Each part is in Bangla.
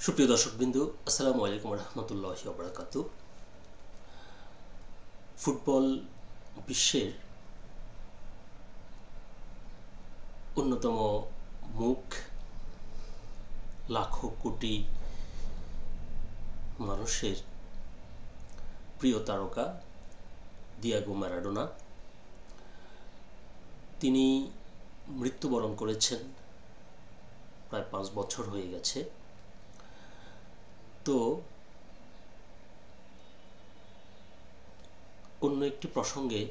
সুপ্রিয় দর্শকবৃন্দু, আসসালামু আলাইকুম রহমতুল্লাহি ওয়া বারাকাতুহু। ফুটবল বিশ্বের অন্যতম মুখ, লাখো কোটি মানুষের প্রিয় তারকা দিয়েগো ম্যারাডোনা। তিনি মৃত্যুবরণ করেছেন, প্রায় 5 বছর হয়ে গেছে। তো অন্য একটি প্রসঙ্গে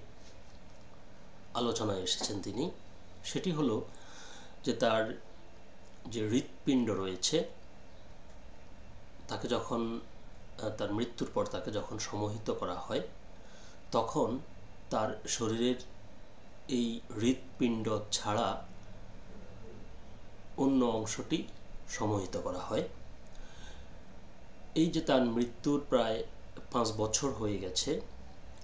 আলোচনায় এসেছেন তিনি, সেটি হলো যে তার যে হৃৎপিণ্ড রয়েছে তাকে যখন তার মৃত্যুর পর তাকে যখন সমাহিত করা হয়, তখন তার শরীরের এই হৃৎপিণ্ড ছাড়া অন্য অংশটি সমাহিত করা হয়। এই যে তার মৃত্যুর প্রায় 5 বছর হয়ে গেছে,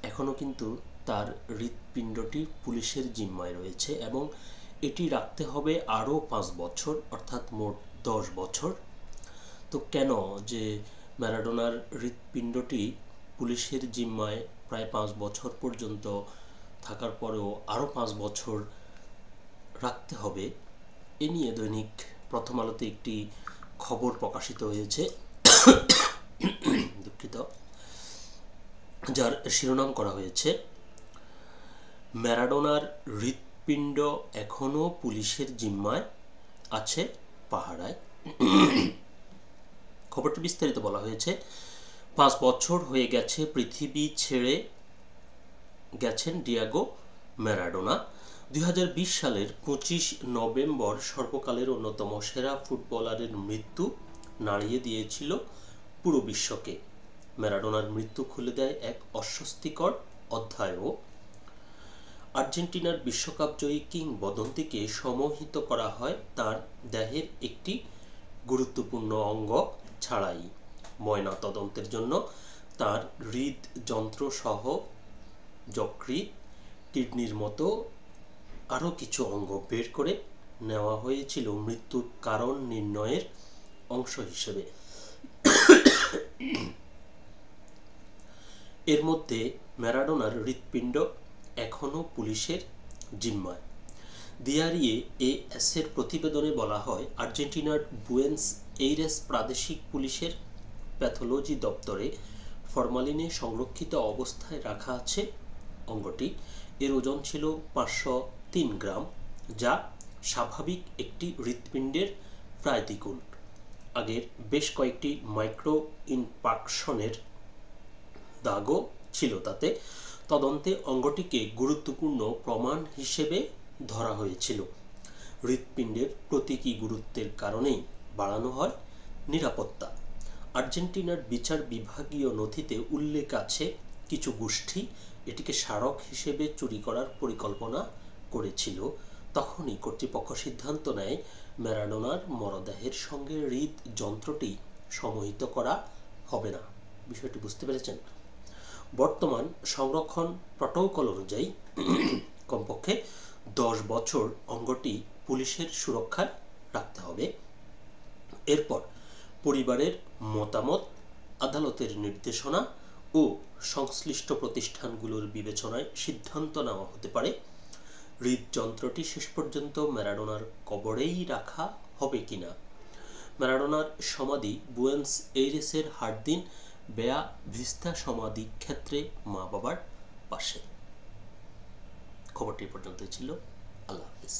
এখনও কিন্তু তার হৃৎপিণ্ডটি পুলিশের জিম্মায় রয়েছে এবং এটি রাখতে হবে আরও 5 বছর, অর্থাৎ মোট 10 বছর। তো কেন যে ম্যারাডোনার হৃৎপিণ্ডটি পুলিশের জিম্মায় প্রায় 5 বছর পর্যন্ত থাকার পরেও আরও 5 বছর রাখতে হবে, এ নিয়ে দৈনিক প্রথম আলোতে একটি খবর প্রকাশিত হয়েছে, দুঃখিত, যার শিরোনাম করা হয়েছে ম্যারাডোনার হৃৎপিণ্ড এখনও পুলিশের জিম্মায় আছে পাহারায়। খবরটি বিস্তারিত বলা হয়েছে, 5 বছর হয়ে গেছে পৃথিবী ছেড়ে গেছেন ডিয়েগো ম্যারাডোনা। 2020 সালের 25 নভেম্বর সর্বকালের অন্যতম সেরা ফুটবলারের মৃত্যু নাড়িয়ে দিয়েছিল পুরো বিশ্বকে। ম্যারাডোনার মৃত্যু খুলে দেয় এক অস্বস্তিকর অধ্যায়ও। আর্জেন্টিনার বিশ্বকাপ জয়ী কিংবদন্তিকে সমাহিত করা হয় তার দেহের একটি গুরুত্বপূর্ণ অঙ্গ ছাড়াই। ময়না তদন্তের জন্য তার হৃদযন্ত্র সহ যকৃৎ, কিডনির মতো আরও কিছু অঙ্গ বের করে নেওয়া হয়েছিল মৃত্যুর কারণ নির্ণয়ের অংশ হিসেবে। এর মধ্যে ম্যারাডোনার হৃৎপিণ্ড এখনও পুলিশের জিম্মায়। দিয়ারিয়ে এএসের প্রতিবেদনে বলা হয়, আর্জেন্টিনার বুয়েনস এইরেস প্রাদেশিক পুলিশের প্যাথোলজি দপ্তরে ফরমালিনে সংরক্ষিত অবস্থায় রাখা আছে অঙ্গটি। এর ওজন ছিল 503 গ্রাম, যা স্বাভাবিক একটি হৃৎপিণ্ডের প্রায় দ্বিগুণ। আগের বেশ কয়েকটি মাইক্রো ইনফাকশনের দাগও ছিল তাতে। তদন্তে অঙ্গটিকে গুরুত্বপূর্ণ প্রমাণ হিসেবে ধরা হয়েছিল। হৃৎপিণ্ডের প্রতীকী গুরুত্বের কারণেই বাড়ানো হয় নিরাপত্তা। আর্জেন্টিনার বিচার বিভাগীয় নথিতে উল্লেখ আছে, কিছু গোষ্ঠী এটিকে স্মারক হিসেবে চুরি করার পরিকল্পনা করেছিল। তখনই কর্তৃপক্ষ সিদ্ধান্ত নেয় ম্যারাডোনার মরদেহের সঙ্গে হৃদযন্ত্রটি সমাহিত করা হবে না। বিষয়টি বুঝতে পেরেছেন? বর্তমান সংরক্ষণ প্রটোকল অনুযায়ী কমপক্ষে 10 বছর অঙ্গটি পুলিশের সুরক্ষায় রাখতে হবে। এরপর পরিবারের মতামত, আদালতের নির্দেশনা ও সংশ্লিষ্ট প্রতিষ্ঠানগুলোর বিবেচনায় সিদ্ধান্ত নেওয়া হতে পারে হৃদযন্ত্রটি শেষ পর্যন্ত ম্যারাডোনার কবরেই রাখা হবে কিনা। ম্যারাডোনার সমাধি বুয়েনস এইরেসের হার্দিন বেয়া ভিস্তা সমাধি ক্ষেত্রে মা বাবার পাশে। খবরটি পর্যন্ত ছিল। আল্লাহ হাফিজ।